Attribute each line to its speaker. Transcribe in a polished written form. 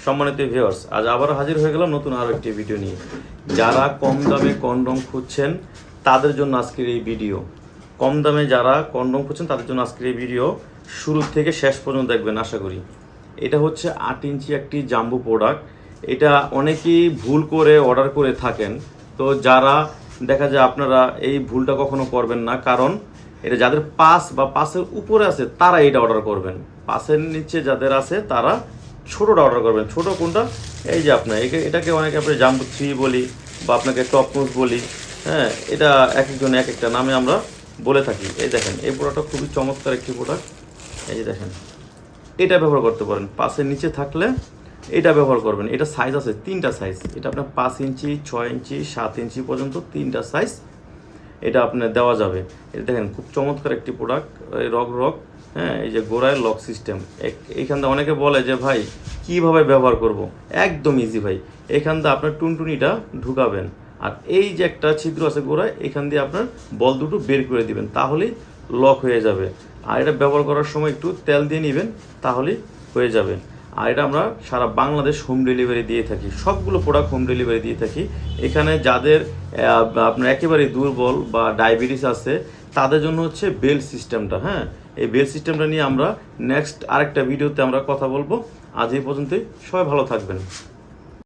Speaker 1: সম্মানিত ভিউয়ার্স, আজ আবারও হাজির হয়ে গেলাম নতুন আরও একটি ভিডিও নিয়ে। যারা কম দামে কন্ডম খুঁজছেন তাদের জন্য আজকের এই ভিডিও। কম দামে যারা কন্ডম খুঁজছেন তাদের জন্য আজকের এই ভিডিও শুরু থেকে শেষ পর্যন্ত দেখবেন আশা করি। এটা হচ্ছে 8 ইঞ্চি একটি জাম্বো প্রোডাক্ট। এটা অনেকেই ভুল করে অর্ডার করে থাকেন। তো যারা দেখা যায় আপনারা এই ভুলটা কখনো করবেন না, কারণ এটা যাদের 5 বা 5-এর উপরে আছে তারা এটা অর্ডার করবেন। 5-এর নিচে যাদের আছে তারা ছোটোটা অর্ডার করবেন। ছোটো কোনটা? এই যে আপনার এটাকে অনেকে আপনি জাম্বো 3 বলি বা আপনাকে টপ নোজ বলি, হ্যাঁ, এটা এক একজন এক একটা নামে আমরা বলে থাকি। এই দেখেন, এই প্রোডাক্টটা খুবই চমৎকার একটি প্রোডাক্ট। এই যে দেখেন, এটা ব্যবহার করতে পারেন। 5-এর নিচে থাকলে এটা ব্যবহার করবেন। এটা সাইজ আছে 3টা সাইজ। এটা আপনার 5 ইঞ্চি, 6 ইঞ্চি, 7 ইঞ্চি পর্যন্ত 3টা সাইজ এটা আপনার দেওয়া যাবে। এটা দেখেন, খুব চমৎকার একটি প্রোডাক্ট। এই রক, হ্যাঁ, এই যে গোড়ায় লক সিস্টেম। এইখান থেকে অনেকে বলে যে ভাই কীভাবে ব্যবহার করব। একদম ইজি ভাই। এখান দিয়ে আপনার টুনটুনিটা ঢুকাবেন, আর এই যে একটা ছিদ্র আছে গোড়ায়, এখান দিয়ে আপনার বল দুটো বের করে দিবেন, তাহলেই লক হয়ে যাবে। আর এটা ব্যবহার করার সময় একটু তেল দিয়ে নেবেন, তাহলেই হয়ে যাবে। আর এটা আমরা সারা বাংলাদেশ হোম ডেলিভারি দিয়ে থাকি। সবগুলো প্রোডাক্ট হোম ডেলিভারি দিয়ে থাকি। এখানে যাদের আপনার একেবারে দুর্বল বা ডায়াবেটিস আছে তাদের জন্য হচ্ছে বেল সিস্টেমটা। হ্যাঁ, এই বেল সিস্টেমটা নিয়ে আমরা নেক্সট আরেকটা ভিডিওতে আমরা কথা বলবো। আজ এই পর্যন্তই। সবাই ভালো থাকবেন।